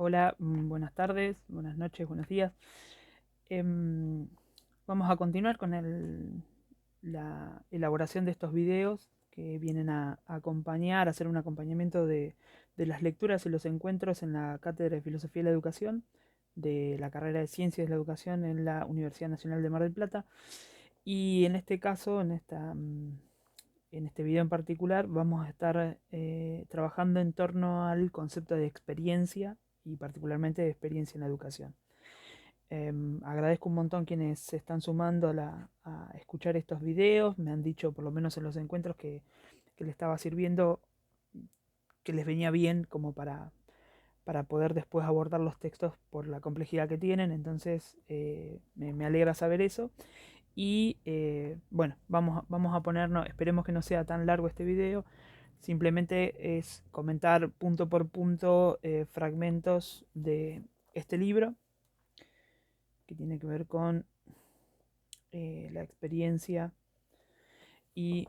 Hola, buenas tardes, buenas noches, buenos días. Em, Vamos a continuar con la elaboración de estos videos que vienen a acompañar, a hacer un acompañamiento de las lecturas y los encuentros en la Cátedra de Filosofía y la Educación de la carrera de Ciencias de la Educación en la Universidad Nacional de Mar del Plata. Y en este caso, en este video en particular, vamos a estar trabajando en torno al concepto de experiencia y particularmente de experiencia en la educación. Agradezco un montón quienes se están sumando a escuchar estos videos. Me han dicho, por lo menos en los encuentros, que les estaba sirviendo, que les venía bien como para poder después abordar los textos por la complejidad que tienen. Entonces me alegra saber eso. Y bueno, vamos a ponernos, esperemos que no sea tan largo este video. Simplemente es comentar punto por punto fragmentos de este libro que tiene que ver con la experiencia y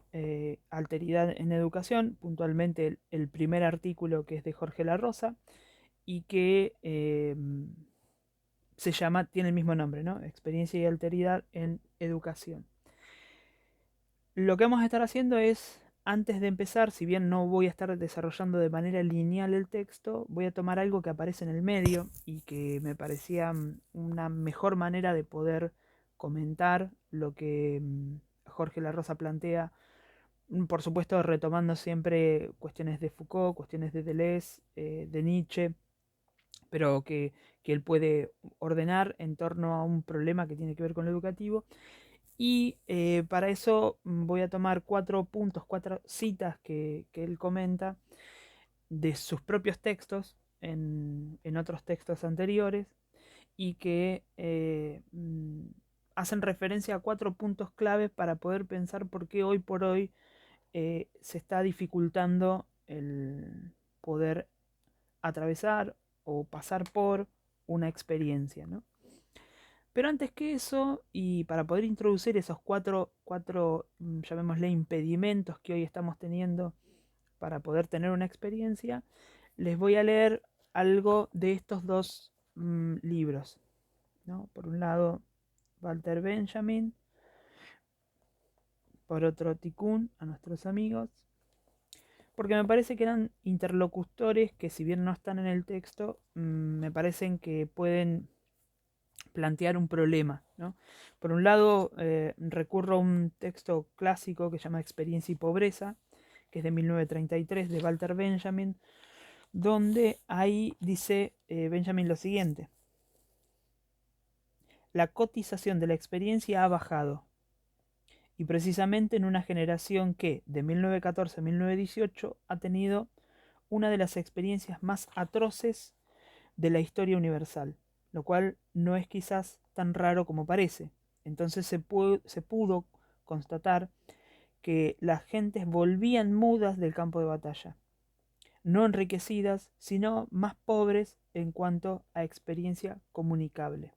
alteridad en educación, puntualmente el primer artículo, que es de Jorge La Rosa y que se llama, tiene el mismo nombre, ¿no? Experiencia y alteridad en educación. Lo que vamos a estar haciendo es, antes de empezar, si bien no voy a estar desarrollando de manera lineal el texto, voy a tomar algo que aparece en el medio y que me parecía una mejor manera de poder comentar lo que Jorge La Rosa plantea, por supuesto retomando siempre cuestiones de Foucault, cuestiones de Deleuze, de Nietzsche, pero que él puede ordenar en torno a un problema que tiene que ver con lo educativo. Y para eso voy a tomar 4 puntos, 4 citas que él comenta de sus propios textos en otros textos anteriores y que hacen referencia a 4 puntos claves para poder pensar por qué hoy por hoy se está dificultando el poder atravesar o pasar por una experiencia, ¿no? Pero antes que eso, y para poder introducir esos llamémosle, impedimentos que hoy estamos teniendo para poder tener una experiencia, les voy a leer algo de estos dos libros, ¿no? Por un lado, Walter Benjamin, por otro, Tikkun, a nuestros amigos, porque me parece que eran interlocutores que, si bien no están en el texto, me parecen que pueden plantear un problema, ¿no? Por un lado, recurro a un texto clásico que se llama Experiencia y Pobreza, que es de 1933, de Walter Benjamin, donde ahí dice Benjamin lo siguiente: la cotización de la experiencia ha bajado, y precisamente en una generación que, de 1914 a 1918, ha tenido una de las experiencias más atroces de la historia universal, lo cual no es quizás tan raro como parece. Entonces se pudo constatar que las gentes volvían mudas del campo de batalla, no enriquecidas, sino más pobres en cuanto a experiencia comunicable.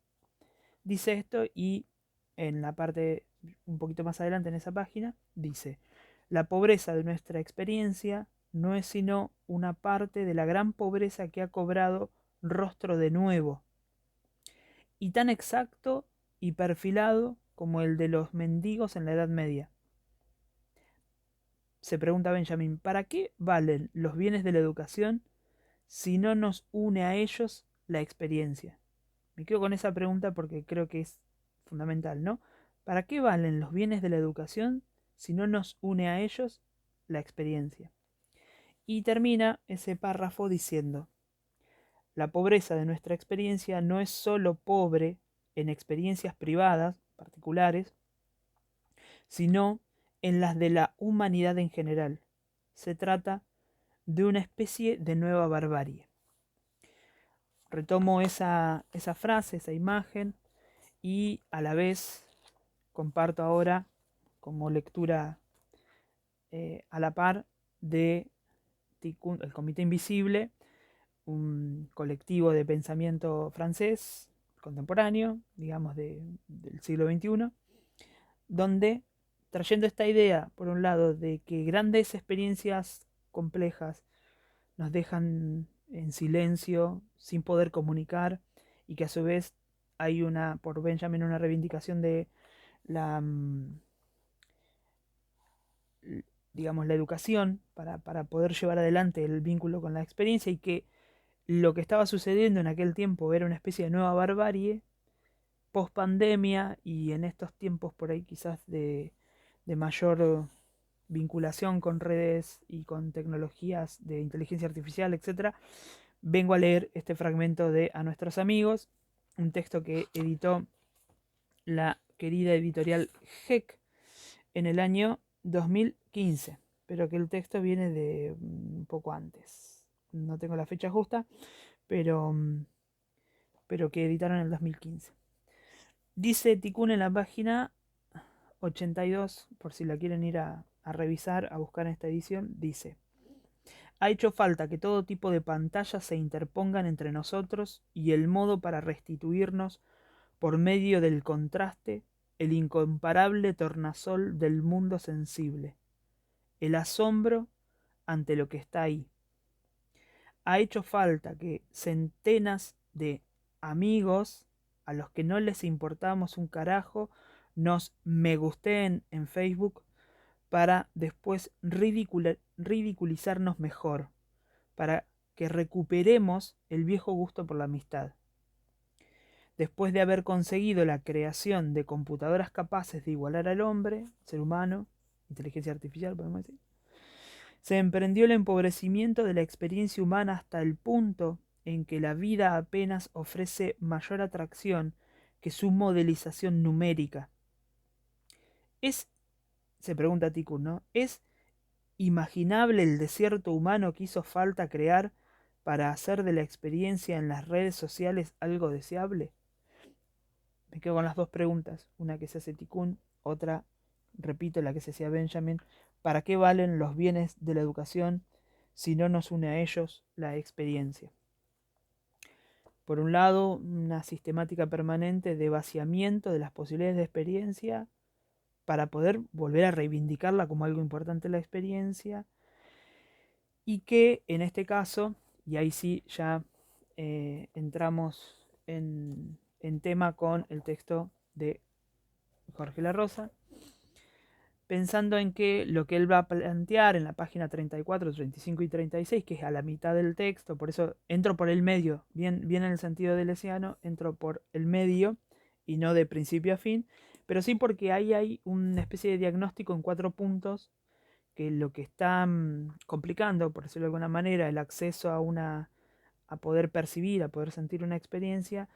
Dice esto y en la parte un poquito más adelante en esa página dice: la pobreza de nuestra experiencia no es sino una parte de la gran pobreza que ha cobrado rostro de nuevo, y tan exacto y perfilado como el de los mendigos en la Edad Media. Se pregunta Benjamin: ¿para qué valen los bienes de la educación si no nos une a ellos la experiencia? Me quedo con esa pregunta porque creo que es fundamental, ¿no? ¿Para qué valen los bienes de la educación si no nos une a ellos la experiencia? Y termina ese párrafo diciendo: la pobreza de nuestra experiencia no es sólo pobre en experiencias privadas, particulares, sino en las de la humanidad en general. Se trata de una especie de nueva barbarie. Retomo esa frase, esa imagen, y a la vez comparto ahora como lectura a la par de el Comité Invisible, un colectivo de pensamiento francés contemporáneo, digamos del siglo XXI, donde, trayendo esta idea, por un lado, de que grandes experiencias complejas nos dejan en silencio, sin poder comunicar, y que a su vez hay por Benjamin, una reivindicación de la, digamos, la educación para poder llevar adelante el vínculo con la experiencia, y que lo que estaba sucediendo en aquel tiempo era una especie de nueva barbarie post pandemia, y en estos tiempos por ahí quizás de mayor vinculación con redes y con tecnologías de inteligencia artificial, etcétera. Vengo a leer este fragmento de A nuestros amigos, un texto que editó la querida editorial GEC en el año 2015, pero que el texto viene de un poco antes. No tengo la fecha justa, pero, pero que editaron en el 2015. Dice Tikkun en la página 82, por si la quieren ir a revisar, a buscar en esta edición, dice: ha hecho falta que todo tipo de pantallas se interpongan entre nosotros y el modo para restituirnos por medio del contraste, el incomparable tornasol del mundo sensible, el asombro ante lo que está ahí. Ha hecho falta que centenas de amigos a los que no les importamos un carajo nos me gusteen en Facebook para después ridiculizarnos mejor, para que recuperemos el viejo gusto por la amistad. Después de haber conseguido la creación de computadoras capaces de igualar al hombre, ser humano, inteligencia artificial, podemos decir, se emprendió el empobrecimiento de la experiencia humana hasta el punto en que la vida apenas ofrece mayor atracción que su modelización numérica. Se pregunta Tikkun, ¿no? ¿Es imaginable el desierto humano que hizo falta crear para hacer de la experiencia en las redes sociales algo deseable? Me quedo con las dos preguntas, una que se hace Tikkun, otra, repito, la que se hacía Benjamin: ¿para qué valen los bienes de la educación si no nos une a ellos la experiencia? Por un lado, una sistemática permanente de vaciamiento de las posibilidades de experiencia para poder volver a reivindicarla como algo importante la experiencia, y que en este caso, y ahí sí ya entramos en tema con el texto de Jorge La Rosa, pensando en que lo que él va a plantear en la página 34, 35 y 36, que es a la mitad del texto, por eso entro por el medio, bien en el sentido de Lesiano, entro por el medio y no de principio a fin, pero sí porque ahí hay una especie de diagnóstico en 4 puntos que lo que está complicando, por decirlo de alguna manera, el acceso a poder percibir, a poder sentir una experiencia,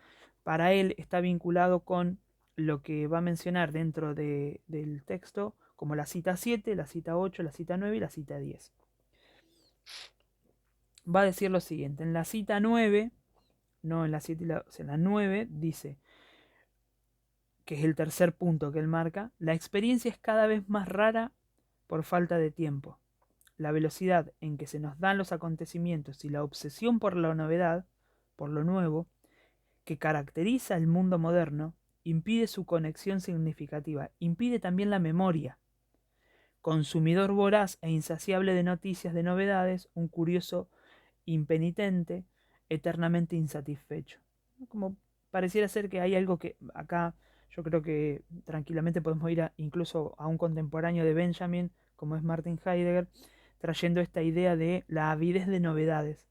para él está vinculado con lo que va a mencionar dentro del texto, como la cita 7, la cita 8, la cita 9 y la cita 10. Va a decir lo siguiente: en la cita 9, no en la 7, o sea, en la 9 dice, que es el tercer punto que él marca: la experiencia es cada vez más rara por falta de tiempo. La velocidad en que se nos dan los acontecimientos y la obsesión por la novedad, por lo nuevo, que caracteriza el mundo moderno, impide su conexión significativa, impide también la memoria. Consumidor voraz e insaciable de noticias, de novedades, un curioso impenitente, eternamente insatisfecho. Como pareciera ser que hay algo que acá yo creo que tranquilamente podemos ir incluso a un contemporáneo de Benjamin, como es Martin Heidegger, trayendo esta idea de la avidez de novedades,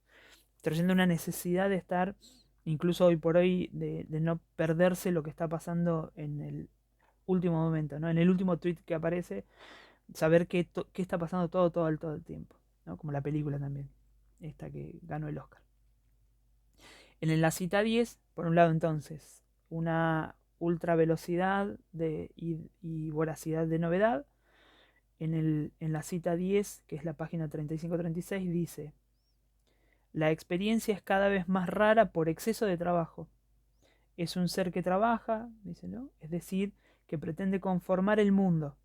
trayendo una necesidad de estar, incluso hoy por hoy, de no perderse lo que está pasando en el último momento, ¿no? En el último tweet que aparece, saber qué está pasando todo el tiempo, ¿no? Como la película también, esta que ganó el Oscar. En la cita 10, por un lado entonces, una ultra velocidad y voracidad de novedad. En la cita 10, que es la página 35-36, dice: la experiencia es cada vez más rara por exceso de trabajo. Es un ser que trabaja, dice, ¿no? Es decir, que pretende conformar el mundo.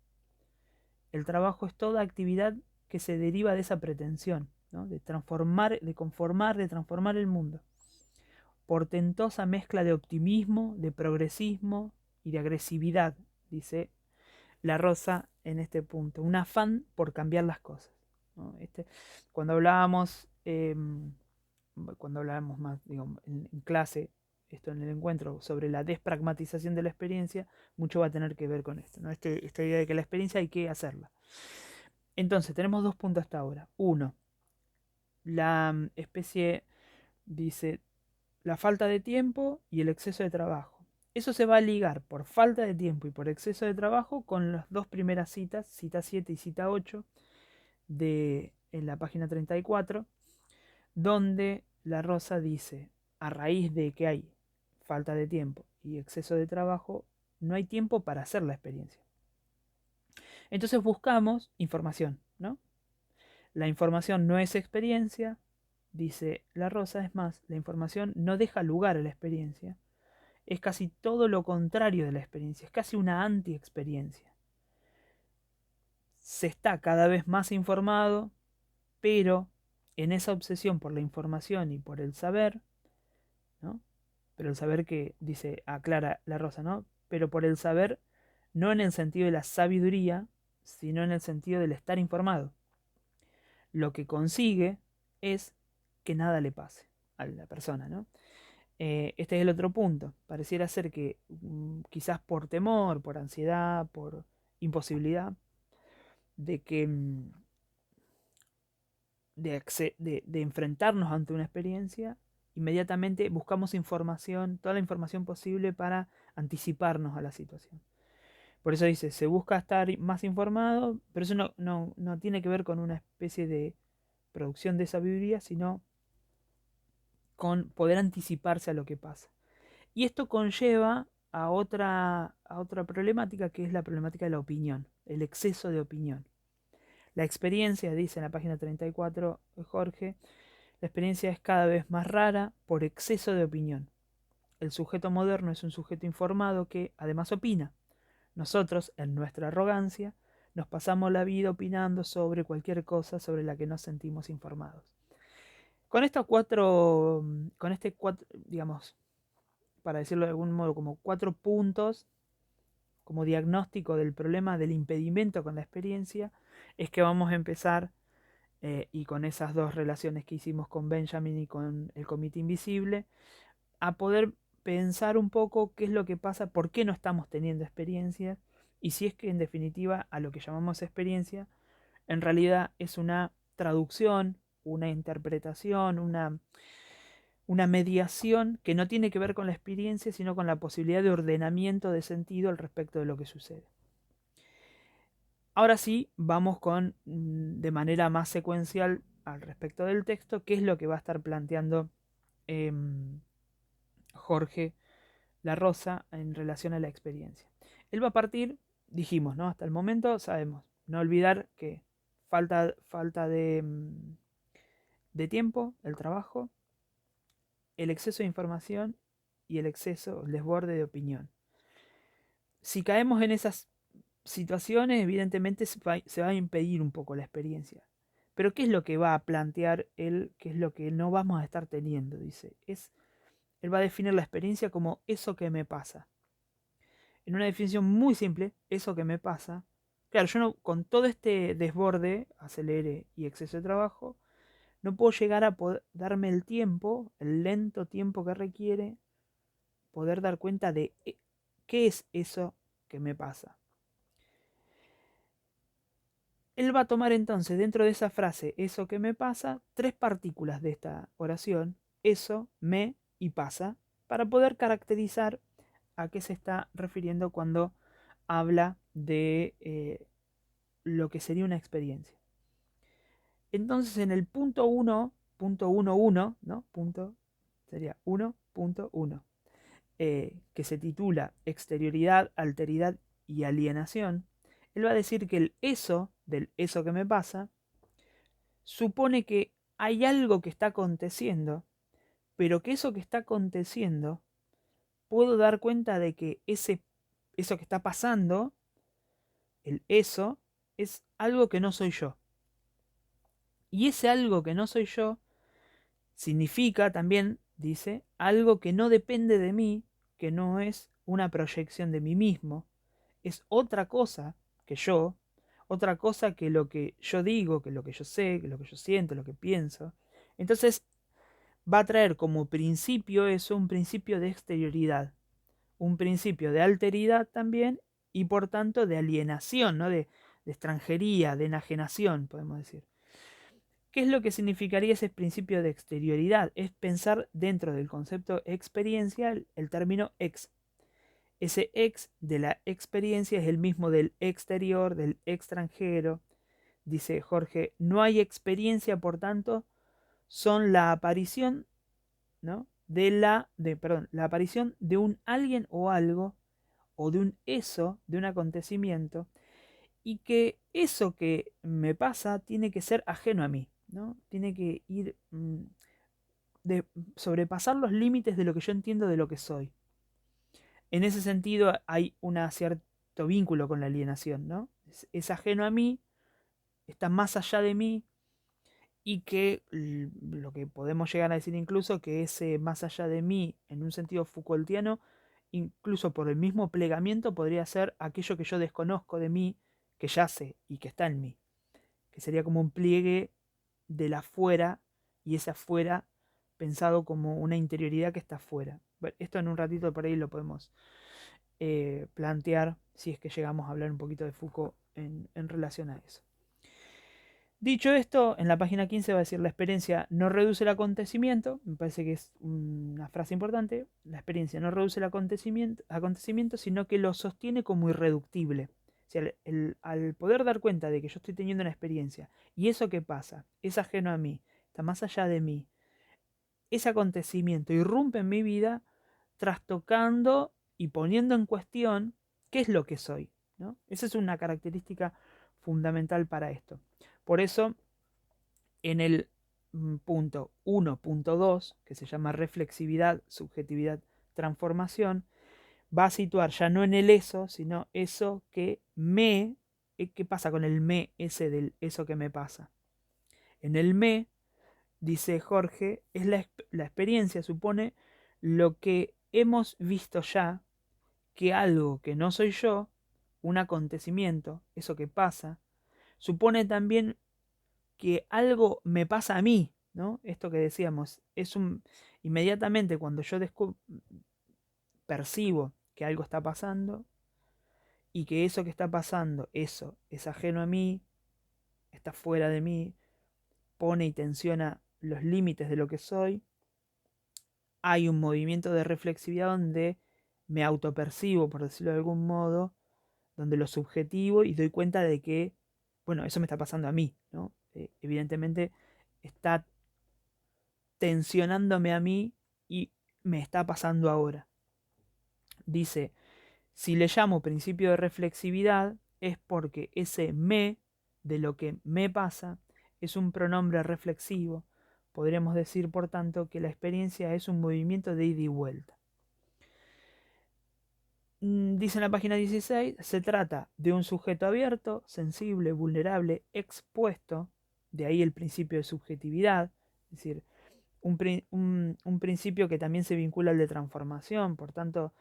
El trabajo es toda actividad que se deriva de esa pretensión, ¿no? De transformar el mundo. Portentosa mezcla de optimismo, de progresismo y de agresividad, dice La Rosa en este punto. Un afán por cambiar las cosas, ¿no? Cuando hablábamos cuando hablamos más, digamos, en clase, esto en el encuentro, sobre la despragmatización de la experiencia, mucho va a tener que ver con esto, ¿no? Esta idea de que la experiencia hay que hacerla. Entonces, tenemos dos puntos hasta ahora. Uno, la especie, dice, la falta de tiempo y el exceso de trabajo. Eso se va a ligar por falta de tiempo y por exceso de trabajo con las dos primeras citas, cita 7 y cita 8, en la página 34, donde la Rosa dice, a raíz de que hay falta de tiempo y exceso de trabajo, no hay tiempo para hacer la experiencia. Entonces buscamos información, ¿no? La información no es experiencia, dice la Rosa, es más, la información no deja lugar a la experiencia. Es casi todo lo contrario de la experiencia, es casi una anti-experiencia. Se está cada vez más informado, pero en esa obsesión por la información y por el saber, ¿no? Pero el saber que, dice, aclara la Rosa, ¿no? Pero por el saber, no en el sentido de la sabiduría, sino en el sentido del estar informado. Lo que consigue es que nada le pase a la persona, ¿no? Este es el otro punto. Pareciera ser que quizás por temor, por ansiedad, por imposibilidad de que de enfrentarnos ante una experiencia, inmediatamente buscamos información, toda la información posible para anticiparnos a la situación. Por eso dice, se busca estar más informado, pero eso no tiene que ver con una especie de producción de sabiduría, sino con poder anticiparse a lo que pasa. Y esto conlleva a otra problemática, que es la problemática de la opinión, el exceso de opinión. La experiencia, dice en la página 34 Jorge, la experiencia es cada vez más rara por exceso de opinión. El sujeto moderno es un sujeto informado que además opina. Nosotros, en nuestra arrogancia, nos pasamos la vida opinando sobre cualquier cosa sobre la que nos sentimos informados. Con estos digamos, para decirlo de algún modo, como 4 puntos, como diagnóstico del problema del impedimento con la experiencia, es que vamos a empezar, y con esas dos relaciones que hicimos con Benjamin y con el Comité Invisible, a poder pensar un poco qué es lo que pasa, por qué no estamos teniendo experiencias, y si es que en definitiva a lo que llamamos experiencia, en realidad es una traducción, una interpretación, una mediación que no tiene que ver con la experiencia, sino con la posibilidad de ordenamiento de sentido al respecto de lo que sucede. Ahora sí, vamos con, de manera más secuencial al respecto del texto, qué es lo que va a estar planteando Jorge La Rosa en relación a la experiencia. Él va a partir, dijimos, ¿no? Hasta el momento sabemos, no olvidar que falta de tiempo, el trabajo, el exceso de información y el desborde de opinión. Si caemos en esas situaciones, evidentemente se va a impedir un poco la experiencia. Pero ¿qué es lo que va a plantear él? ¿Qué es lo que no vamos a estar teniendo? Dice, él va a definir la experiencia como eso que me pasa. En una definición muy simple, eso que me pasa. Claro, yo no, con todo este desborde, acelere y exceso de trabajo, no puedo llegar a poder darme el tiempo, el lento tiempo que requiere, poder dar cuenta de qué es eso que me pasa. Él va a tomar entonces dentro de esa frase, eso que me pasa, 3 partículas de esta oración, eso, me y pasa, para poder caracterizar a qué se está refiriendo cuando habla de lo que sería una experiencia. Entonces en el punto 1.11, ¿no? Sería 1.1, que se titula Exterioridad, Alteridad y Alienación, él va a decir que el eso, del eso que me pasa, supone que hay algo que está aconteciendo, pero que eso que está aconteciendo, puedo dar cuenta de que eso que está pasando, el eso, es algo que no soy yo. Y ese algo que no soy yo significa también, dice, algo que no depende de mí, que no es una proyección de mí mismo, es otra cosa que yo, otra cosa que lo que yo digo, que lo que yo sé, que lo que yo siento, lo que pienso. Entonces, va a traer como principio eso, un principio de exterioridad, un principio de alteridad también, y por tanto de alienación, ¿no? De extranjería, de enajenación, podemos decir. ¿Qué es lo que significaría ese principio de exterioridad? Es pensar dentro del concepto experiencia el término ex. Ese ex de la experiencia es el mismo del exterior, del extranjero. Dice Jorge, no hay experiencia, por tanto, son la aparición, ¿no? La aparición de un alguien o algo, o de un eso, de un acontecimiento, y que eso que me pasa tiene que ser ajeno a mí, ¿no? Tiene que ir de sobrepasar los límites de lo que yo entiendo de lo que soy. En ese sentido hay un cierto vínculo con la alienación, ¿no? Es ajeno a mí, está más allá de mí, y que lo que podemos llegar a decir incluso que ese más allá de mí, en un sentido Foucaultiano, incluso por el mismo plegamiento, podría ser aquello que yo desconozco de mí, que yace y que está en mí, que sería como un pliegue del afuera, y ese afuera pensado como una interioridad que está afuera. Bueno, esto en un ratito por ahí lo podemos plantear si es que llegamos a hablar un poquito de Foucault en relación a eso. Dicho esto, en la página 15 va a decir: la experiencia no reduce el acontecimiento. Me parece que es una frase importante. La experiencia no reduce el acontecimiento, sino que lo sostiene como irreductible. O sea, al poder dar cuenta de que yo estoy teniendo una experiencia y eso que pasa es ajeno a mí, está más allá de mí, ese acontecimiento irrumpe en mi vida, trastocando y poniendo en cuestión qué es lo que soy, ¿no? Esa es una característica fundamental para esto. Por eso, en el punto 1.2, que se llama reflexividad, subjetividad, transformación, va a situar ya no en el eso, sino eso que me, ¿qué pasa con el me ese del eso que me pasa? En el me, dice Jorge, es la experiencia, supone lo que hemos visto ya, que algo que no soy yo, un acontecimiento, eso que pasa, supone también que algo me pasa a mí, ¿no? Esto que decíamos, inmediatamente cuando yo percibo que algo está pasando y que eso que está pasando, eso es ajeno a mí, está fuera de mí, pone y tensiona los límites de lo que soy, hay un movimiento de reflexividad donde me autopercibo, por decirlo de algún modo, donde lo subjetivo y doy cuenta de que, bueno, eso me está pasando a mí, ¿no? Evidentemente está tensionándome a mí y me está pasando ahora. Dice, si le llamo principio de reflexividad es porque ese me de lo que me pasa es un pronombre reflexivo. Podríamos decir, por tanto, que la experiencia es un movimiento de ida y vuelta. Dice en la página 16, se trata de un sujeto abierto, sensible, vulnerable, expuesto, de ahí el principio de subjetividad, es decir, un principio que también se vincula al de transformación. Por tanto,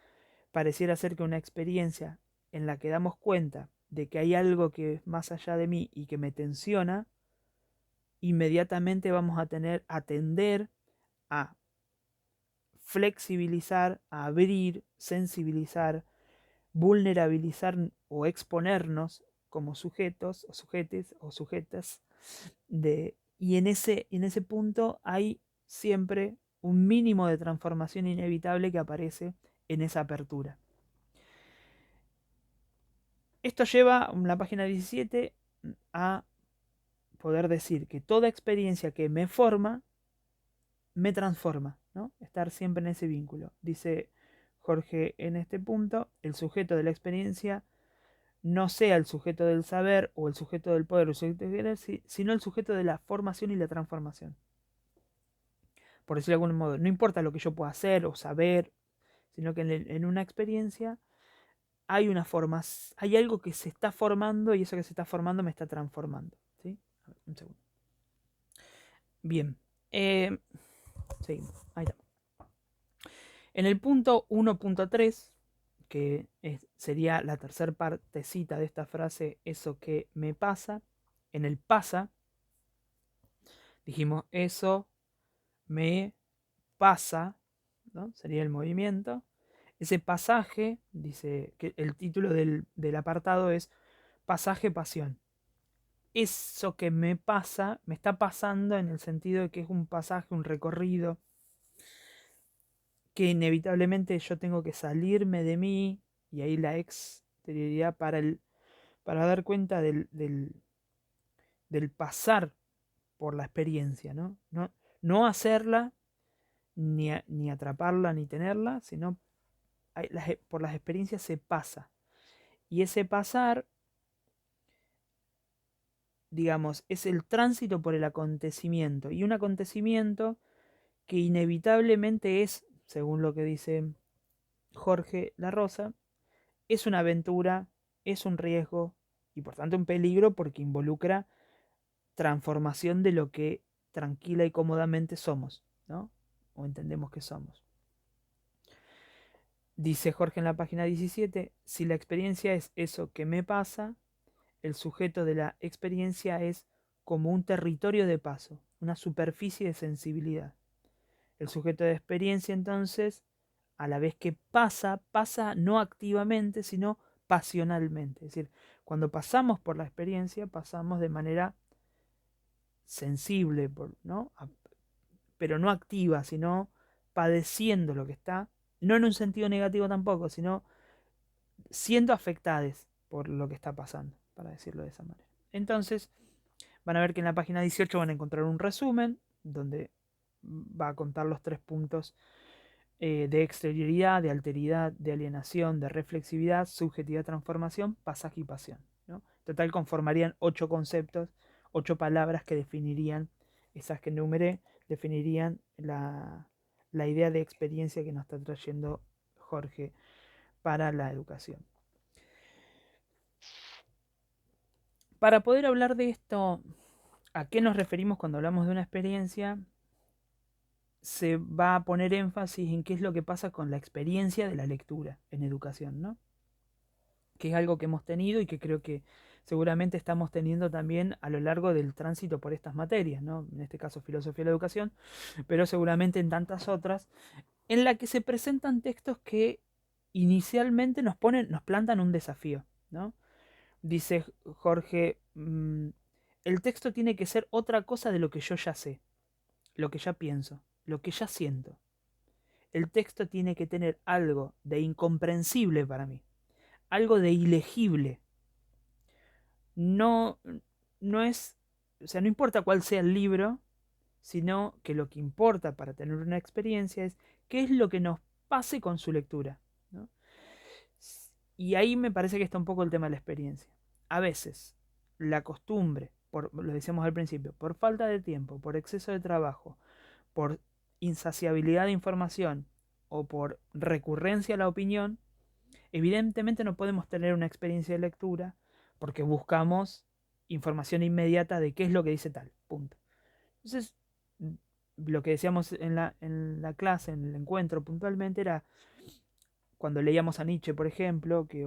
pareciera ser que una experiencia en la que damos cuenta de que hay algo que es más allá de mí y que me tensiona, inmediatamente vamos a tender a flexibilizar, a abrir, sensibilizar, vulnerabilizar o exponernos como sujetos o sujetes o sujetas y en ese punto hay siempre un mínimo de transformación inevitable que aparece en esa apertura. Esto lleva en la página 17 a poder decir que toda experiencia que me forma me transforma, ¿no? Estar siempre en ese vínculo. Dice Jorge en este punto: el sujeto de la experiencia no sea el sujeto del saber o el sujeto del poder o el sujeto del querer, sino el sujeto de la formación y la transformación. Por decirlo de algún modo, no importa lo que yo pueda hacer o saber, sino que en una experiencia hay una forma, hay algo que se está formando y eso que se está formando me está transformando. ¿Sí? A ver, un segundo. Bien. Seguimos. Ahí está. En el punto 1.3, que sería la tercera partecita de esta frase, eso que me pasa, en el pasa, dijimos eso me pasa, ¿no? Sería el movimiento. Ese pasaje, dice que el título del apartado es Pasaje, pasión. Eso que me pasa, me está pasando en el sentido de que es un pasaje, un recorrido, que inevitablemente yo tengo que salirme de mí, y ahí la exterioridad para dar cuenta del pasar por la experiencia, ¿no? No hacerla, ni atraparla, ni tenerla, sino por las experiencias se pasa. Y ese pasar, digamos, es el tránsito por el acontecimiento. Y un acontecimiento que inevitablemente es, según lo que dice Jorge La Rosa, es una aventura, es un riesgo y por tanto un peligro porque involucra transformación de lo que tranquila y cómodamente somos, ¿no? O entendemos que somos. Dice Jorge en la página 17, si la experiencia es eso que me pasa, el sujeto de la experiencia es como un territorio de paso, una superficie de sensibilidad. El sujeto de experiencia entonces, a la vez que pasa no activamente, sino pasionalmente. Es decir, cuando pasamos por la experiencia, pasamos de manera sensible, ¿no? Pero no activa, sino padeciendo lo que está, no en un sentido negativo tampoco, sino siendo afectados por lo que está pasando, para decirlo de esa manera. Entonces, van a ver que en la página 18 van a encontrar un resumen donde va a contar los 3 puntos de exterioridad, de alteridad, de alienación, de reflexividad, subjetividad, transformación, pasaje y pasión, ¿no? En total conformarían 8 conceptos, 8 palabras que definirían, esas que enumeré, definirían la idea de experiencia que nos está trayendo Jorge para la educación. Para poder hablar de esto, ¿a qué nos referimos cuando hablamos de una experiencia? Se va a poner énfasis en qué es lo que pasa con la experiencia de la lectura en educación, ¿no? Que es algo que hemos tenido y que creo que seguramente estamos teniendo también a lo largo del tránsito por estas materias, ¿no? En este caso filosofía de la educación, pero seguramente en tantas otras, en la que se presentan textos que inicialmente nos plantan un desafío, ¿no? Dice Jorge, el texto tiene que ser otra cosa de lo que yo ya sé, lo que ya pienso, lo que ya siento. El texto tiene que tener algo de incomprensible para mí, algo de ilegible. No, no es, o sea, no importa cuál sea el libro, sino que lo que importa para tener una experiencia es qué es lo que nos pase con su lectura, ¿no? Y ahí me parece que está un poco el tema de la experiencia. A veces, la costumbre, lo decíamos al principio, por falta de tiempo, por exceso de trabajo, por insaciabilidad de información o por recurrencia a la opinión, evidentemente no podemos tener una experiencia de lectura porque buscamos información inmediata de qué es lo que dice tal, punto. Entonces, lo que decíamos en la clase, en el encuentro puntualmente, era cuando leíamos a Nietzsche, por ejemplo, que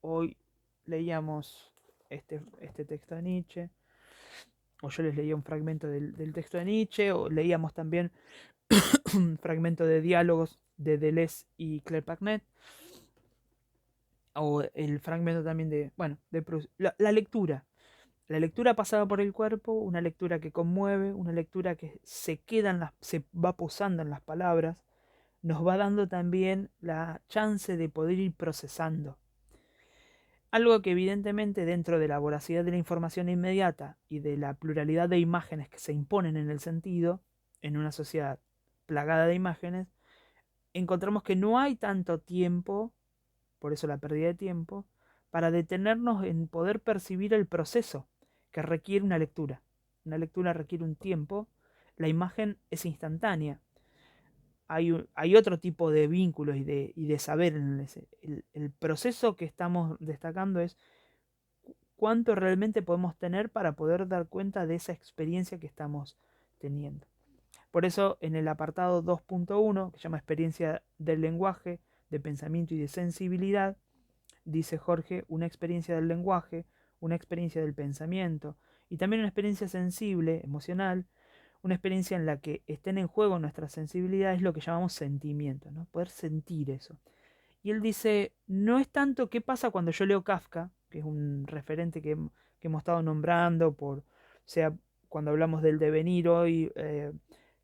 hoy leíamos este texto de Nietzsche, o yo les leía un fragmento del texto de Nietzsche, o leíamos también un fragmento de diálogos de Deleuze y Claire Pagnet, o el fragmento también de Proust. La lectura pasada por el cuerpo, una lectura que conmueve, una lectura que se va posando en las palabras, nos va dando también la chance de poder ir procesando. Algo que evidentemente dentro de la voracidad de la información inmediata y de la pluralidad de imágenes que se imponen en el sentido, en una sociedad plagada de imágenes, encontramos que no hay tanto tiempo, por eso la pérdida de tiempo, para detenernos en poder percibir el proceso que requiere una lectura. Una lectura requiere un tiempo, la imagen es instantánea. Hay otro tipo de vínculos y de saber en el proceso que estamos destacando es cuánto realmente podemos tener para poder dar cuenta de esa experiencia que estamos teniendo. Por eso en el apartado 2.1, que se llama experiencia del lenguaje, de pensamiento y de sensibilidad, dice Jorge, una experiencia del lenguaje, una experiencia del pensamiento y también una experiencia sensible, emocional, una experiencia en la que estén en juego nuestras sensibilidades, es lo que llamamos sentimiento, ¿no? Poder sentir eso. Y él dice, no es tanto qué pasa cuando yo leo Kafka, que es un referente que hemos estado nombrando, sea cuando hablamos del devenir hoy,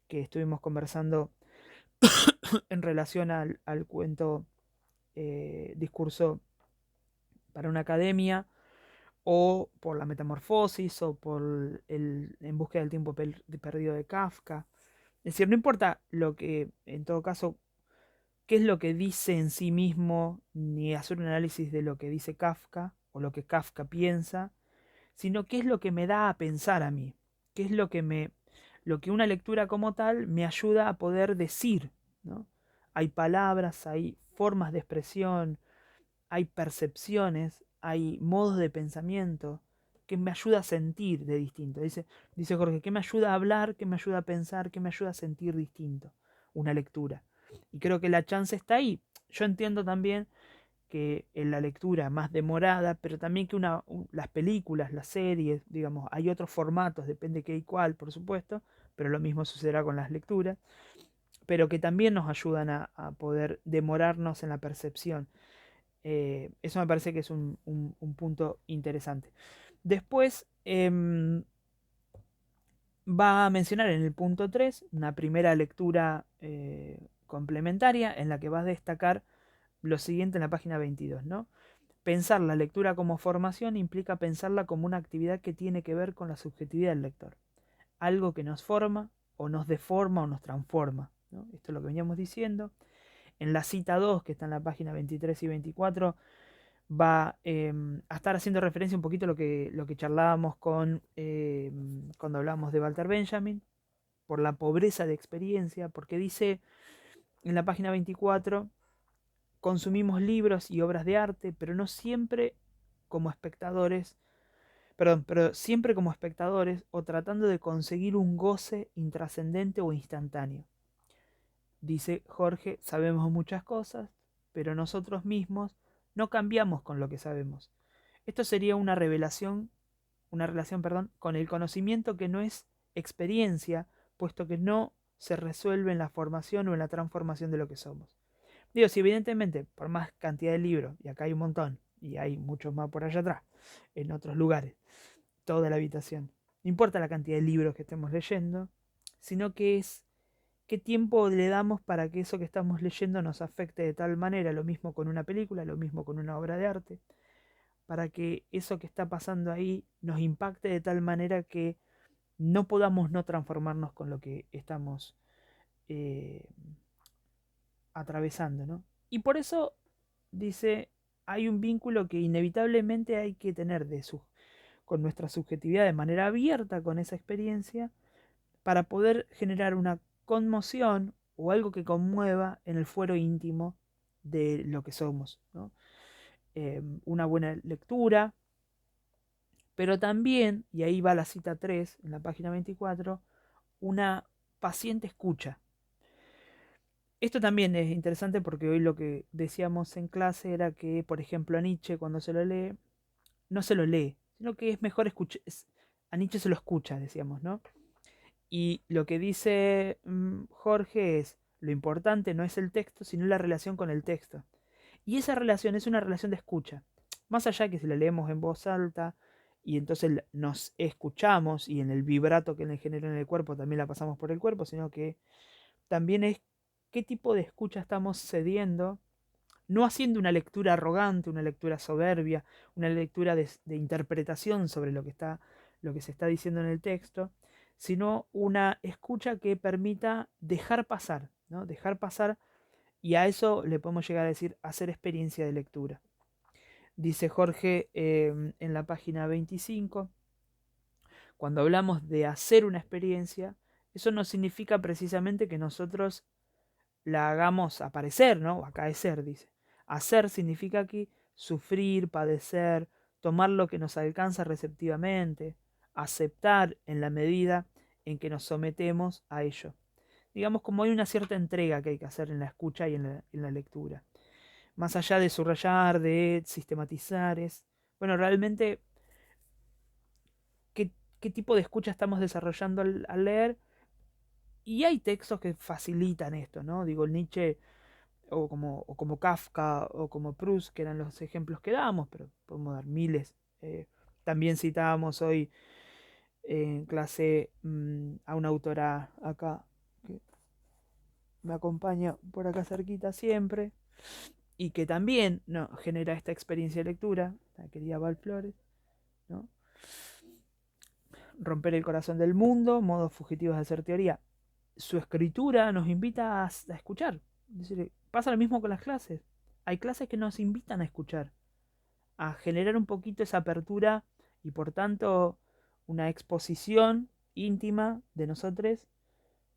que estuvimos conversando en relación al cuento Discurso para una academia, o por la metamorfosis, o por el En búsqueda del tiempo perdido de Kafka. Es decir, no importa lo que, en todo caso, qué es lo que dice en sí mismo, ni hacer un análisis de lo que dice Kafka, o lo que Kafka piensa, sino qué es lo que me da a pensar a mí, qué es lo que una lectura como tal me ayuda a poder decir, ¿no? Hay palabras, hay formas de expresión, hay percepciones, hay modos de pensamiento que me ayuda a sentir de distinto. Dice Jorge, ¿qué me ayuda a hablar? ¿Qué me ayuda a pensar? ¿Qué me ayuda a sentir distinto? Una lectura. Y creo que la chance está ahí. Yo entiendo también que en la lectura más demorada, pero también que las películas, las series, digamos, hay otros formatos, depende qué y cuál, por supuesto, pero lo mismo sucederá con las lecturas, pero que también nos ayudan a poder demorarnos en la percepción. Eso me parece que es un punto interesante. Después va a mencionar en el punto 3 una primera lectura complementaria en la que va a destacar lo siguiente en la página 22, ¿no? Pensar la lectura como formación implica pensarla como una actividad que tiene que ver con la subjetividad del lector. Algo que nos forma, o nos deforma, o nos transforma, ¿no? Esto es lo que veníamos diciendo. En la cita 2, que está en la página 23 y 24, va a estar haciendo referencia un poquito a lo que charlábamos cuando hablábamos de Walter Benjamin, por la pobreza de experiencia, porque dice en la página 24, consumimos libros y obras de arte, pero no siempre como espectadores, pero siempre como espectadores o tratando de conseguir un goce intrascendente o instantáneo. Dice Jorge, sabemos muchas cosas, pero nosotros mismos no cambiamos con lo que sabemos. Esto sería una relación, perdón, con el conocimiento que no es experiencia, puesto que no se resuelve en la formación o en la transformación de lo que somos. Digo, si evidentemente, por más cantidad de libros, y acá hay un montón, y hay muchos más por allá atrás, en otros lugares, toda la habitación, no importa la cantidad de libros que estemos leyendo, sino que es qué tiempo le damos para que eso que estamos leyendo nos afecte de tal manera, lo mismo con una película, lo mismo con una obra de arte, para que eso que está pasando ahí nos impacte de tal manera que no podamos no transformarnos con lo que estamos eh, atravesando, ¿no? Y por eso dice, hay un vínculo que inevitablemente hay que tener con nuestra subjetividad de manera abierta con esa experiencia para poder generar una conmoción o algo que conmueva en el fuero íntimo de lo que somos, ¿no? Una buena lectura, pero también, y ahí va la cita 3 en la página 24, una paciente escucha. Esto también es interesante porque hoy lo que decíamos en clase era que, por ejemplo, a Nietzsche cuando se lo lee, no se lo lee, sino que es mejor escuchar, a Nietzsche se lo escucha, decíamos, ¿no? Y lo que dice Jorge es, lo importante no es el texto, sino la relación con el texto. Y esa relación es una relación de escucha. Más allá que si la leemos en voz alta y entonces nos escuchamos y en el vibrato que le genera en el cuerpo también la pasamos por el cuerpo, sino que también es qué tipo de escucha estamos cediendo, no haciendo una lectura arrogante, una lectura soberbia, una lectura de interpretación sobre lo que se está diciendo en el texto, sino una escucha que permita dejar pasar, ¿no? Dejar pasar, y a eso le podemos llegar a decir hacer experiencia de lectura. Dice Jorge en la página 25, cuando hablamos de hacer una experiencia, eso no significa precisamente que nosotros la hagamos aparecer, ¿no? O acaecer, dice. Hacer significa aquí sufrir, padecer, tomar lo que nos alcanza receptivamente, aceptar en la medida en que nos sometemos a ello. Digamos, como hay una cierta entrega que hay que hacer en la escucha y en la lectura. Más allá de subrayar, de sistematizar, bueno, realmente, ¿qué tipo de escucha estamos desarrollando al leer? Y hay textos que facilitan esto, ¿no? Digo, Nietzsche o como Kafka o como Proust, que eran los ejemplos que dábamos, pero podemos dar miles. También citábamos hoy en clase a una autora acá que me acompaña por acá cerquita siempre y que también no, genera esta experiencia de lectura, la querida Val Flores, ¿no? Romper el corazón del mundo, modos fugitivos de hacer teoría. Su escritura nos invita a escuchar. Es decir, pasa lo mismo con las clases. Hay clases que nos invitan a escuchar, a generar un poquito esa apertura y por tanto una exposición íntima de nosotros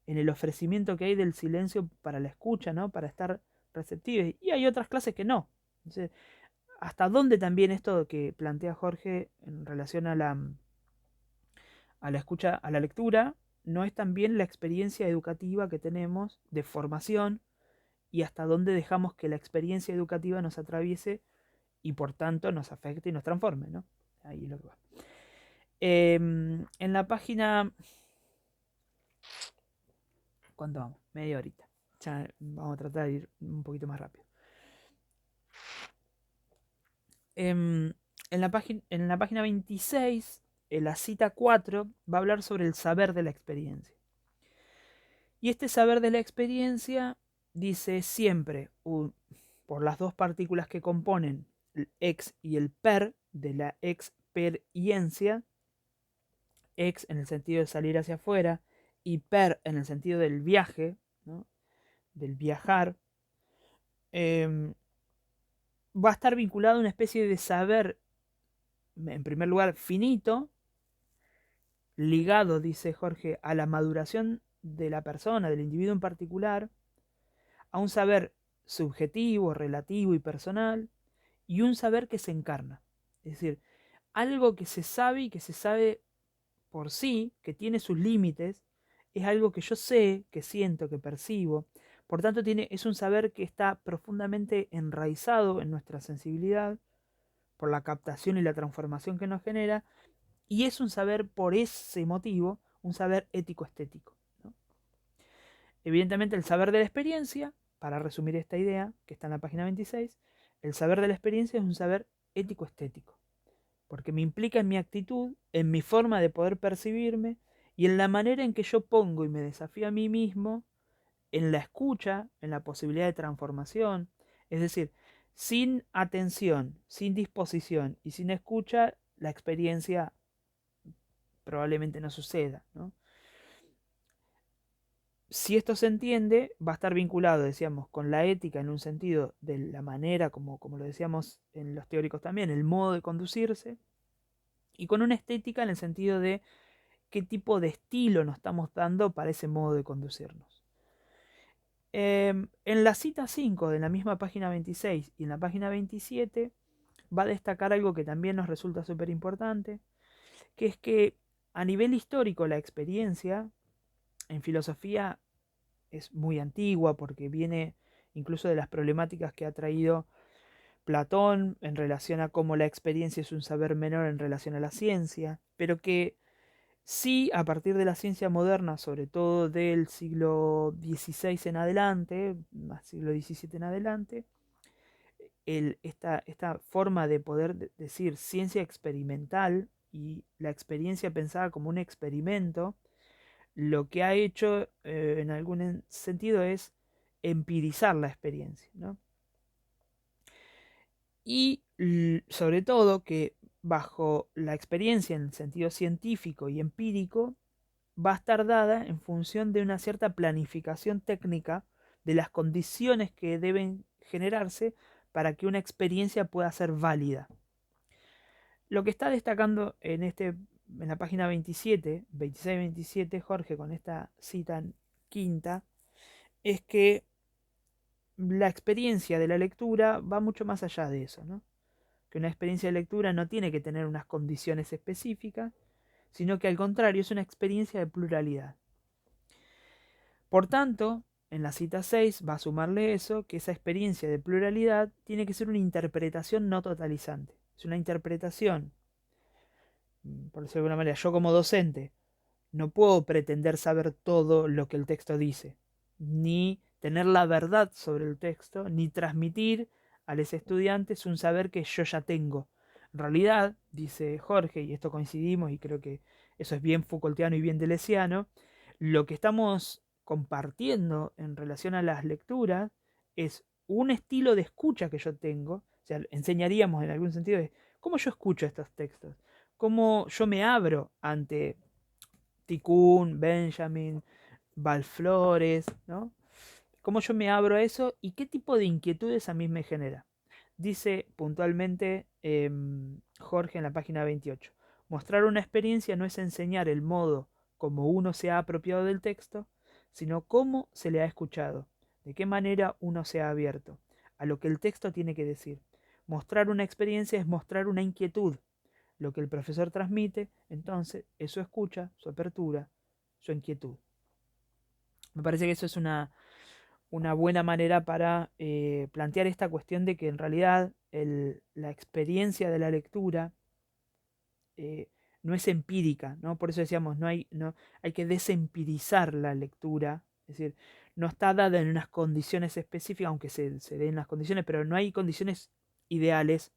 en el ofrecimiento que hay del silencio para la escucha, ¿no? Para estar receptivos. Y hay otras clases que no. Entonces, ¿hasta dónde también esto que plantea Jorge en relación a la escucha, a la lectura, no es también la experiencia educativa que tenemos de formación y hasta dónde dejamos que la experiencia educativa nos atraviese y por tanto nos afecte y nos transforme, ¿no? Ahí es lo que va. En la página... ¿Cuánto vamos? Media horita. Ya vamos a tratar de ir un poquito más rápido. En la página 26, en la cita 4, va a hablar sobre el saber de la experiencia. Y este saber de la experiencia dice siempre, por las dos partículas que componen el ex y el per de la experiencia, ex en el sentido de salir hacia afuera y per en el sentido del viaje, ¿no? Del viajar, eh, va a estar vinculado a una especie de saber, en primer lugar, finito, ligado, dice Jorge, a la maduración de la persona, del individuo en particular, a un saber subjetivo, relativo y personal, y un saber que se encarna. Es decir, algo que se sabe y que se sabe por sí, que tiene sus límites, es algo que yo sé, que siento, que percibo. Por tanto, es un saber que está profundamente enraizado en nuestra sensibilidad, por la captación y la transformación que nos genera, y es un saber por ese motivo, un saber ético-estético, ¿no? Evidentemente el saber de la experiencia, para resumir esta idea que está en la página 26, el saber de la experiencia es un saber ético-estético, porque me implica en mi actitud, en mi forma de poder percibirme y en la manera en que yo pongo y me desafío a mí mismo, en la escucha, en la posibilidad de transformación. Es decir, sin atención, sin disposición y sin escucha, la experiencia probablemente no suceda, ¿no? Si esto se entiende, va a estar vinculado, decíamos, con la ética en un sentido de la manera, como lo decíamos en los teóricos también, el modo de conducirse, y con una estética en el sentido de qué tipo de estilo nos estamos dando para ese modo de conducirnos. En la cita 5 de la misma página 26 y en la página 27 va a destacar algo que también nos resulta súper importante, que es que a nivel histórico la experiencia en filosofía es muy antigua porque viene incluso de las problemáticas que ha traído Platón en relación a cómo la experiencia es un saber menor en relación a la ciencia, pero que sí, a partir de la ciencia moderna, sobre todo del siglo XVI en adelante, más siglo XVII en adelante, esta forma de poder decir ciencia experimental y la experiencia pensada como un experimento, lo que ha hecho en algún sentido es empirizar la experiencia, ¿no? Y sobre todo que bajo la experiencia en el sentido científico y empírico va a estar dada en función de una cierta planificación técnica de las condiciones que deben generarse para que una experiencia pueda ser válida. Lo que está destacando en la página 27, 26-27, Jorge, con esta cita quinta, es que la experiencia de la lectura va mucho más allá de eso, ¿no? Que una experiencia de lectura no tiene que tener unas condiciones específicas, sino que al contrario es una experiencia de pluralidad. Por tanto, en la cita 6 va a sumarle eso, que esa experiencia de pluralidad tiene que ser una interpretación no totalizante. Es una interpretación, por decirlo de alguna manera, yo como docente no puedo pretender saber todo lo que el texto dice, ni tener la verdad sobre el texto, ni transmitir a los estudiantes un saber que yo ya tengo. En realidad, dice Jorge, y esto coincidimos, y creo que eso es bien Foucaultiano y bien deleuziano, lo que estamos compartiendo en relación a las lecturas es un estilo de escucha que yo tengo, o sea, enseñaríamos en algún sentido de cómo yo escucho estos textos, cómo yo me abro ante Tikkun, Benjamin, Valflores, ¿no? Cómo yo me abro a eso y qué tipo de inquietudes a mí me genera. Dice puntualmente Jorge en la página 28. Mostrar una experiencia no es enseñar el modo como uno se ha apropiado del texto, sino cómo se le ha escuchado, de qué manera uno se ha abierto a lo que el texto tiene que decir. Mostrar una experiencia es mostrar una inquietud. Lo que el profesor transmite, entonces, es su escucha, su apertura, su inquietud. Me parece que eso es una buena manera para plantear esta cuestión de que en realidad la experiencia de la lectura eh, no es empírica, ¿no? Por eso decíamos, hay que desempirizar la lectura, es decir, no está dada en unas condiciones específicas, aunque se den las condiciones, pero no hay condiciones ideales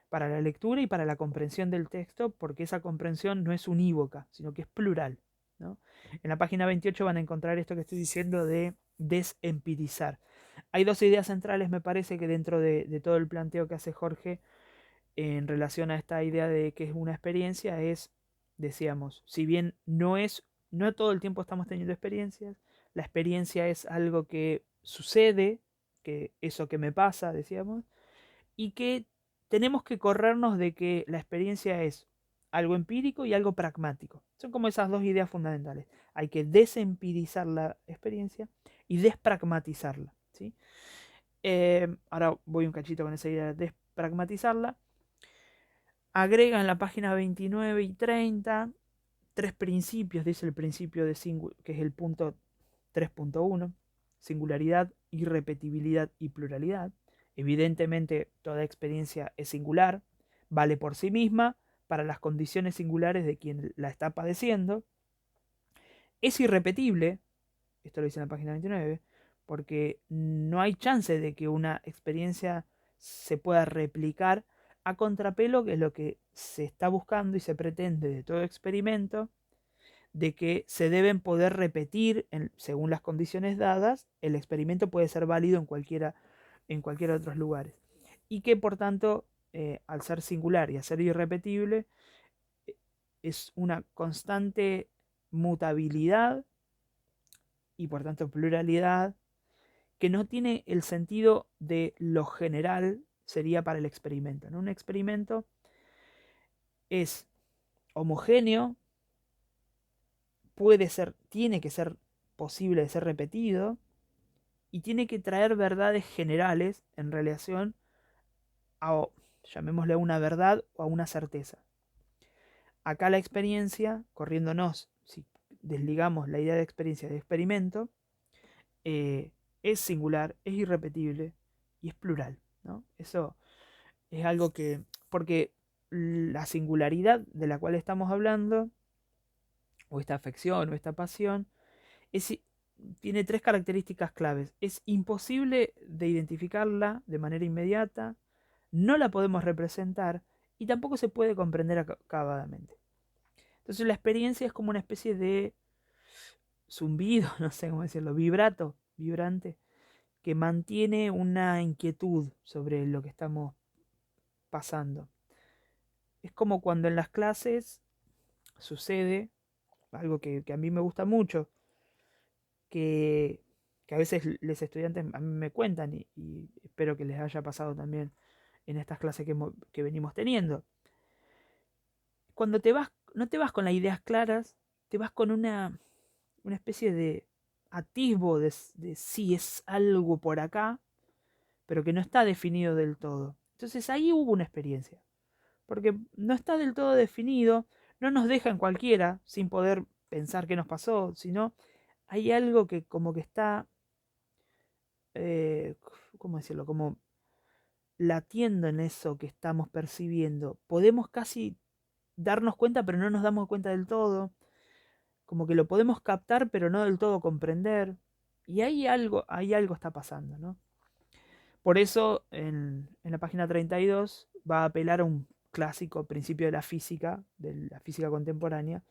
para la lectura y para la comprensión del texto, porque esa comprensión no es unívoca, sino que es plural, ¿no? En la página 28 van a encontrar esto que estoy diciendo de desempirizar. Hay dos ideas centrales, me parece, que dentro de todo el planteo que hace Jorge en relación a esta idea de que es una experiencia, decíamos, si bien no todo el tiempo estamos teniendo experiencias, la experiencia es algo que sucede, que eso que me pasa, decíamos, y que tenemos que corrernos de que la experiencia es algo empírico y algo pragmático. Son como esas dos ideas fundamentales. Hay que desempirizar la experiencia y despragmatizarla, ¿sí? Ahora voy un cachito con esa idea de despragmatizarla. Agrega en la página 29 y 30 tres principios, dice el principio de que es el punto 3.1, singularidad, irrepetibilidad y pluralidad. Evidentemente, toda experiencia es singular, vale por sí misma para las condiciones singulares de quien la está padeciendo. Es irrepetible, esto lo dice en la página 29, porque no hay chance de que una experiencia se pueda replicar a contrapelo, que es lo que se está buscando y se pretende de todo experimento, de que se deben poder repetir según las condiciones dadas, el experimento puede ser válido en cualquier otros lugares. Y que por tanto, al ser singular y a ser irrepetible, es una constante mutabilidad y por tanto pluralidad que no tiene el sentido de lo general sería para el experimento, ¿no? Un experimento es homogéneo, tiene que ser posible de ser repetido y tiene que traer verdades generales en relación a, llamémosle, a una verdad o a una certeza. Acá la experiencia, corriéndonos, si desligamos la idea de experiencia de experimento, eh, es singular, es irrepetible y es plural, ¿no? Eso es algo que, porque la singularidad de la cual estamos hablando, o esta afección o esta pasión, es, tiene tres características claves. Es imposible de identificarla de manera inmediata, no la podemos representar y tampoco se puede comprender acabadamente. Entonces la experiencia es como una especie de zumbido, no sé cómo decirlo, vibrante, que mantiene una inquietud sobre lo que estamos pasando. Es como cuando en las clases sucede algo que a mí me gusta mucho, que, que a veces los estudiantes a mí me cuentan y espero que les haya pasado también en estas clases que venimos teniendo. Cuando no te vas con las ideas claras, te vas con una especie de atisbo de sí es algo por acá, pero que no está definido del todo. Entonces ahí hubo una experiencia, porque no está del todo definido, no nos deja en cualquiera sin poder pensar qué nos pasó, sino hay algo que como que está, eh, ¿cómo decirlo? Como latiendo en eso que estamos percibiendo. Podemos casi darnos cuenta, pero no nos damos cuenta del todo. como que lo podemos captar, pero no del todo comprender. Y ahí algo está pasando, ¿no? Por eso, en la página 32 va a apelar a un clásico principio de la física contemporánea,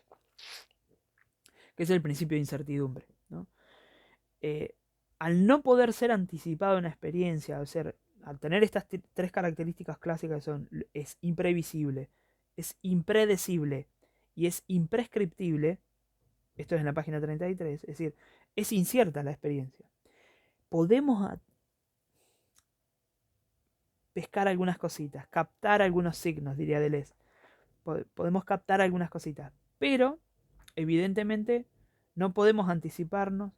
que es el principio de incertidumbre, ¿no? Eh, Al no poder ser anticipado una experiencia, al tener estas tres características clásicas que son, es imprevisible, es impredecible y es imprescriptible, esto es en la página 33, es decir, es incierta la experiencia. Podemos pescar algunas cositas, captar algunos signos, diría Deleuze. Podemos captar algunas cositas, pero evidentemente no podemos anticiparnos,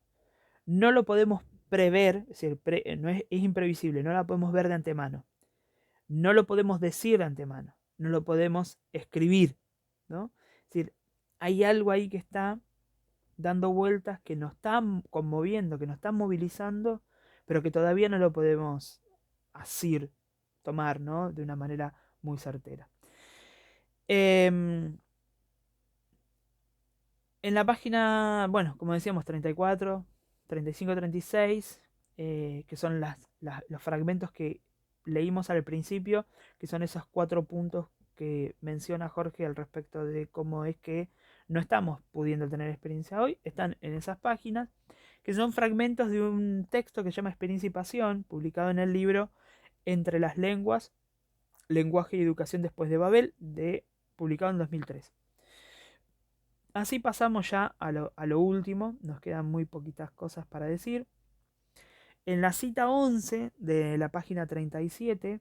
no lo podemos prever, es decir, no es imprevisible, no la podemos ver de antemano, no lo podemos decir de antemano, no lo podemos escribir, ¿no? Es decir, hay algo ahí que está dando vueltas, que nos está conmoviendo, que nos está movilizando, pero que todavía no lo podemos asir, tomar, ¿no? De una manera muy certera. En la página, bueno, como decíamos, 34, 35, 36, que son los fragmentos que leímos al principio, que son esos 4 puntos que menciona Jorge al respecto de cómo es que no estamos pudiendo tener experiencia hoy, están en esas páginas, que son fragmentos de un texto que se llama Experiencia y Pasión, publicado en el libro Entre las lenguas, lenguaje y educación después de Babel, publicado en 2003. Así pasamos ya a lo último, nos quedan muy poquitas cosas para decir. En la cita 11 de la página 37,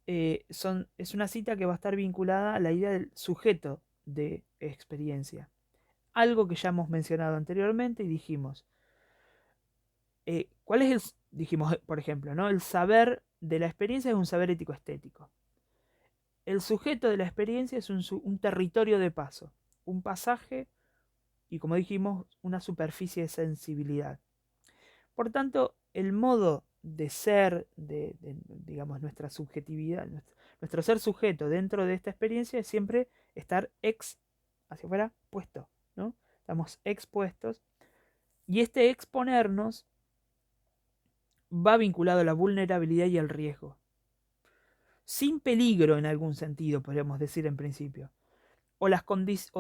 es una cita que va a estar vinculada a la idea del sujeto de experiencia. Algo que ya hemos mencionado anteriormente y dijimos, ¿cuál es dijimos, por ejemplo, ¿no? El saber de la experiencia es un saber ético-estético. El sujeto de la experiencia es un territorio de paso, un pasaje y, como dijimos, una superficie de sensibilidad. Por tanto, el modo de ser, digamos, nuestra subjetividad, nuestro ser sujeto dentro de esta experiencia es siempre estar hacia afuera, puesto, ¿no? Estamos expuestos. Y este exponernos va vinculado a la vulnerabilidad y al riesgo. Sin peligro en algún sentido, podríamos decir en principio. O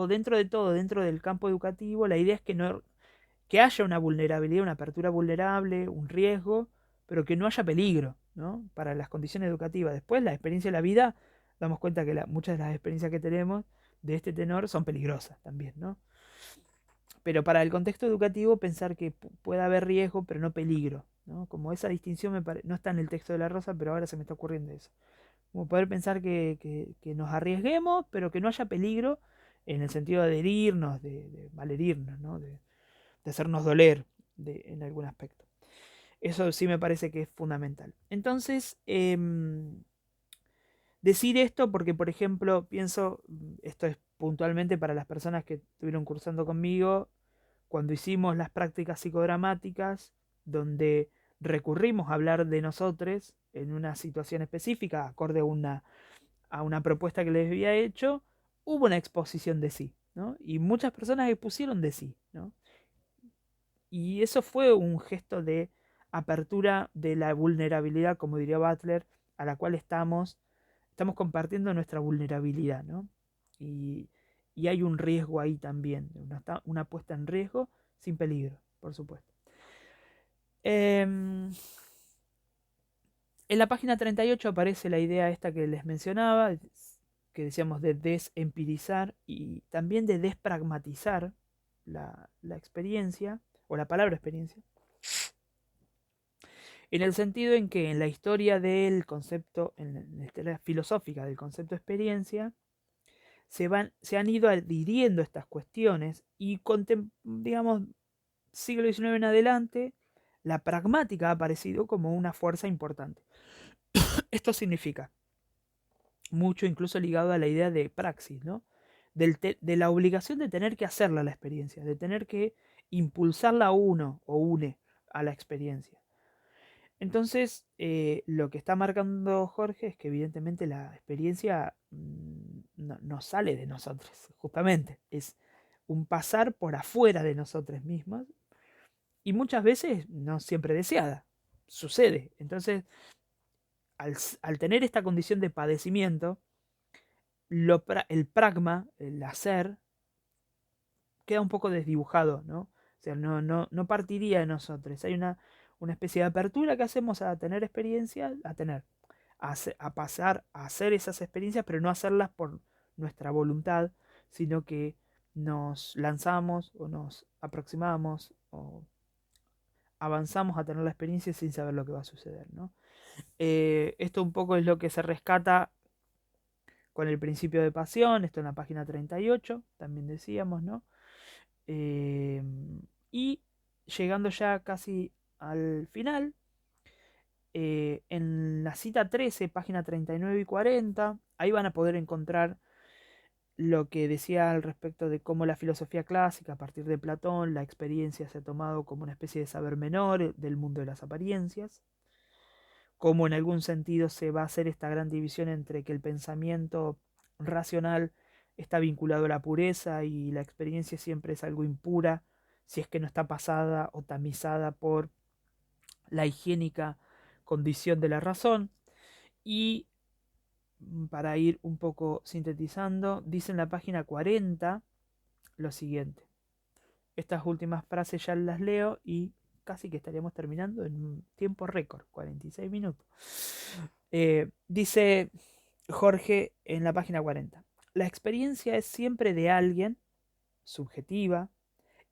dentro de todo, dentro del campo educativo, la idea es que haya una vulnerabilidad, una apertura vulnerable, un riesgo, pero que no haya peligro, ¿no? Para las condiciones educativas. Después, la experiencia de la vida, damos cuenta que muchas de las experiencias que tenemos de este tenor son peligrosas también, ¿no? Pero para el contexto educativo, pensar que puede haber riesgo, pero no peligro, ¿no? Como esa distinción no está en el texto de la Rosa, pero ahora se me está ocurriendo eso. Como poder pensar que nos arriesguemos, pero que no haya peligro en el sentido de herirnos, de malherirnos, ¿no? De hacernos doler en algún aspecto. Eso sí me parece que es fundamental. Entonces, decir esto porque, por ejemplo, pienso, esto es puntualmente para las personas que estuvieron cursando conmigo, cuando hicimos las prácticas psicodramáticas, donde recurrimos a hablar de nosotros en una situación específica, acorde a una propuesta que les había hecho, hubo una exposición de sí, ¿no? Y muchas personas expusieron de sí, ¿no? Y eso fue un gesto de apertura de la vulnerabilidad, como diría Butler, a la cual estamos compartiendo nuestra vulnerabilidad, ¿no? Y, y hay un riesgo ahí también, una puesta en riesgo sin peligro, por supuesto. En la página 38 aparece la idea esta que les mencionaba, que decíamos de desempirizar y también de despragmatizar la experiencia, o la palabra experiencia, en el sentido en que en la historia del concepto, en la historia filosófica del concepto experiencia, se han ido adhiriendo estas cuestiones y, digamos, siglo XIX en adelante, la pragmática ha aparecido como una fuerza importante. Esto significa mucho, incluso ligado a la idea de praxis, ¿no? De la obligación de tener que hacerla la experiencia, de tener que impulsarla a uno o une a la experiencia. Entonces, lo que está marcando Jorge es que evidentemente la experiencia no sale de nosotros, justamente. Es un pasar por afuera de nosotros mismos y muchas veces no siempre deseada. Sucede. Entonces, al tener esta condición de padecimiento, el pragma, el hacer, queda un poco desdibujado, ¿no? O sea, no partiría de nosotros. Hay una especie de apertura que hacemos a tener experiencias, a pasar a hacer esas experiencias, pero no hacerlas por nuestra voluntad, sino que nos lanzamos o nos aproximamos o avanzamos a tener la experiencia sin saber lo que va a suceder, ¿no? Esto un poco es lo que se rescata con el principio de pasión, esto en la página 38, también decíamos, ¿no? Eh, y llegando ya casi al final, en la cita 13, página 39 y 40, ahí van a poder encontrar lo que decía al respecto de cómo la filosofía clásica, a partir de Platón, la experiencia se ha tomado como una especie de saber menor del mundo de las apariencias, cómo en algún sentido se va a hacer esta gran división entre que el pensamiento racional está vinculado a la pureza y la experiencia siempre es algo impura, si es que no está pasada o tamizada por la higiénica condición de la razón. Y para ir un poco sintetizando, dice en la página 40 lo siguiente. Estas últimas frases ya las leo y casi que estaríamos terminando en un tiempo récord, 46 minutos. Dice Jorge en la página 40. La experiencia es siempre de alguien, subjetiva,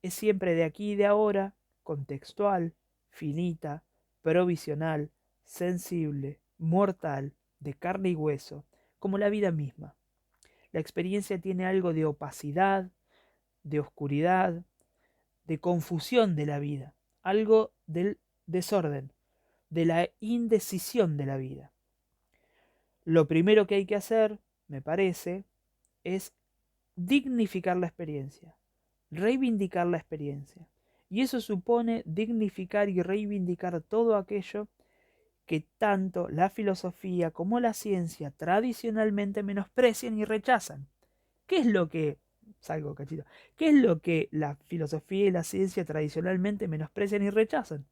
es siempre de aquí y de ahora, contextual, finita, provisional, sensible, mortal, de carne y hueso, como la vida misma. La experiencia tiene algo de opacidad, de oscuridad, de confusión de la vida, algo del desorden, de la indecisión de la vida. Lo primero que hay que hacer, me parece, es dignificar la experiencia, reivindicar la experiencia. Y eso supone dignificar y reivindicar todo aquello que tanto la filosofía como la ciencia tradicionalmente menosprecian y rechazan. ¿Qué es lo que, salgo cachito, qué es lo que la filosofía y la ciencia tradicionalmente menosprecian y rechazan?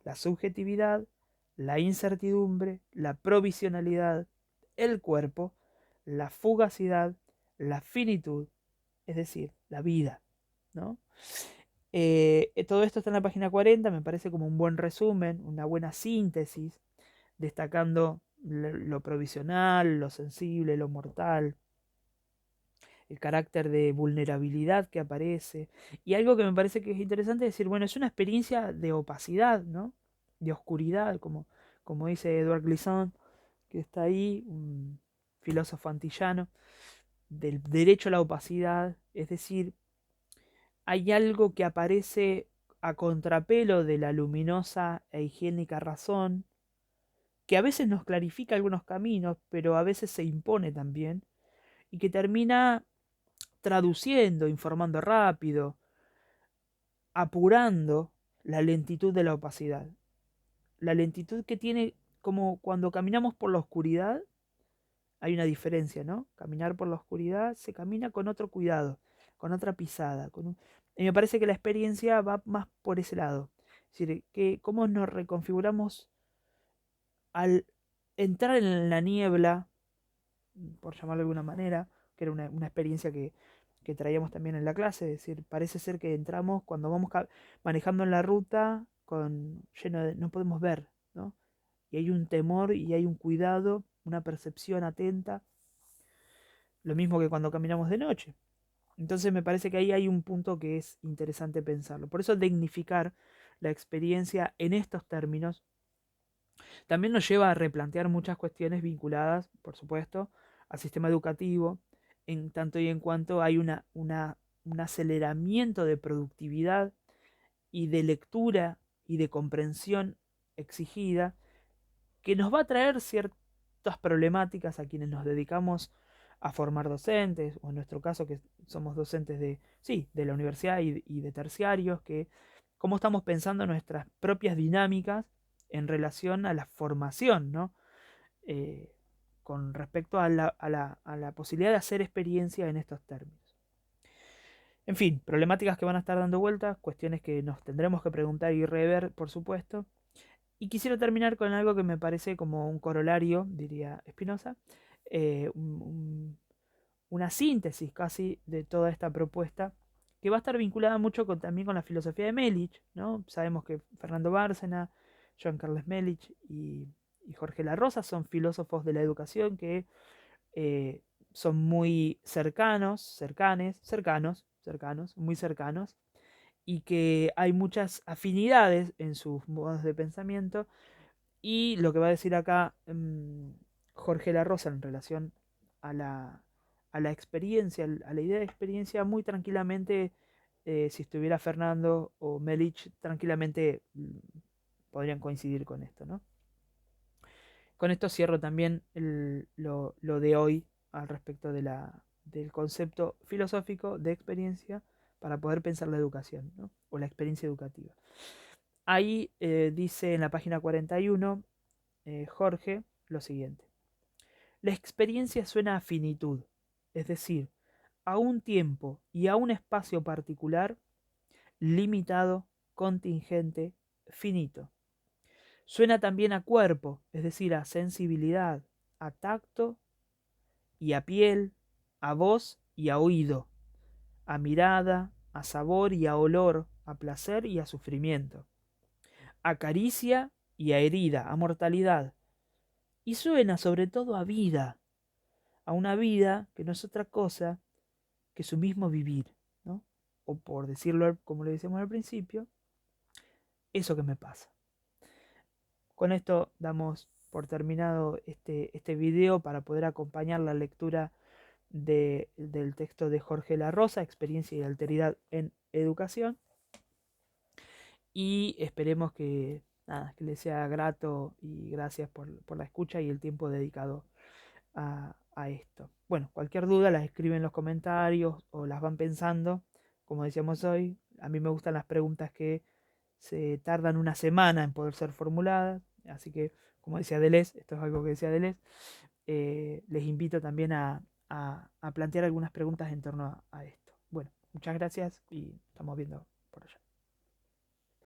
La subjetividad, la incertidumbre, la provisionalidad, el cuerpo, la fugacidad, la finitud, es decir, la vida, ¿no? Todo esto está en la página 40, me parece como un buen resumen, una buena síntesis, destacando lo provisional, lo sensible, lo mortal, el carácter de vulnerabilidad que aparece. Y algo que me parece que es interesante es decir, bueno, es una experiencia de opacidad, ¿no? De oscuridad, como dice Edward Glissant, que está ahí, un filósofo antillano, del derecho a la opacidad, es decir, hay algo que aparece a contrapelo de la luminosa e higiénica razón, que a veces nos clarifica algunos caminos, pero a veces se impone también, y que termina traduciendo, informando rápido, apurando la lentitud de la opacidad. La lentitud que tiene como cuando caminamos por la oscuridad, hay una diferencia, ¿no? Caminar por la oscuridad se camina con otro cuidado, con otra pisada. Y me parece que la experiencia va más por ese lado. Es decir, que cómo nos reconfiguramos al entrar en la niebla, por llamarlo de alguna manera, que era una experiencia que traíamos también en la clase, es decir, parece ser que entramos cuando vamos manejando en la ruta lleno de, no podemos ver, ¿no? Y hay un temor y hay un cuidado, una percepción atenta, lo mismo que cuando caminamos de noche. Entonces me parece que ahí hay un punto que es interesante pensarlo. Por eso dignificar la experiencia en estos términos también nos lleva a replantear muchas cuestiones vinculadas, por supuesto, al sistema educativo, en tanto y en cuanto hay un aceleramiento de productividad y de lectura y de comprensión exigida que nos va a traer ciertas problemáticas a quienes nos dedicamos a formar docentes, o en nuestro caso que somos docentes de la universidad y de terciarios, que cómo estamos pensando nuestras propias dinámicas en relación a la formación, ¿no? Eh, con respecto a la posibilidad de hacer experiencia en estos términos. En fin, problemáticas que van a estar dando vueltas, cuestiones que nos tendremos que preguntar y rever, por supuesto. Y quisiera terminar con algo que me parece como un corolario, diría Spinoza, eh, un- un- una síntesis casi de toda esta propuesta, que va a estar vinculada mucho también con la filosofía de Melich, ¿no? Sabemos que Fernando Bárcena, Joan Carles Melich y Jorge La Rosa son filósofos de la educación que eh, son muy muy cercanos, y que hay muchas afinidades en sus modos de pensamiento. Y lo que va a decir acá Jorge La Rosa en relación a a la experiencia, a la idea de experiencia, muy tranquilamente, si estuviera Fernando o Melich, tranquilamente podrían coincidir con esto, ¿no? Con esto cierro también lo de hoy al respecto de del concepto filosófico de experiencia para poder pensar la educación, ¿no? O la experiencia educativa. Ahí dice en la página 41, Jorge, lo siguiente. La experiencia suena a finitud, es decir, a un tiempo y a un espacio particular, limitado, contingente, finito. Suena también a cuerpo, es decir, a sensibilidad, a tacto y a piel, a voz y a oído, a mirada, a sabor y a olor, a placer y a sufrimiento, a caricia y a herida, a mortalidad. Y suena sobre todo a vida, a una vida que no es otra cosa que su mismo vivir, ¿no? O por decirlo como le decíamos al principio, eso que me pasa. Con esto damos por terminado este video para poder acompañar la lectura del texto de Jorge La Rosa, Experiencia y Alteridad en Educación. Y esperemos que, nada, que les sea grato y gracias por la escucha y el tiempo dedicado a esto. Bueno, cualquier duda las escriben en los comentarios o las van pensando, como decíamos hoy. A mí me gustan las preguntas que se tardan una semana en poder ser formuladas, así que, como decía Deleuze, esto es algo que decía Deleuze, les invito también a plantear algunas preguntas en torno a esto. Bueno, muchas gracias y estamos viendo.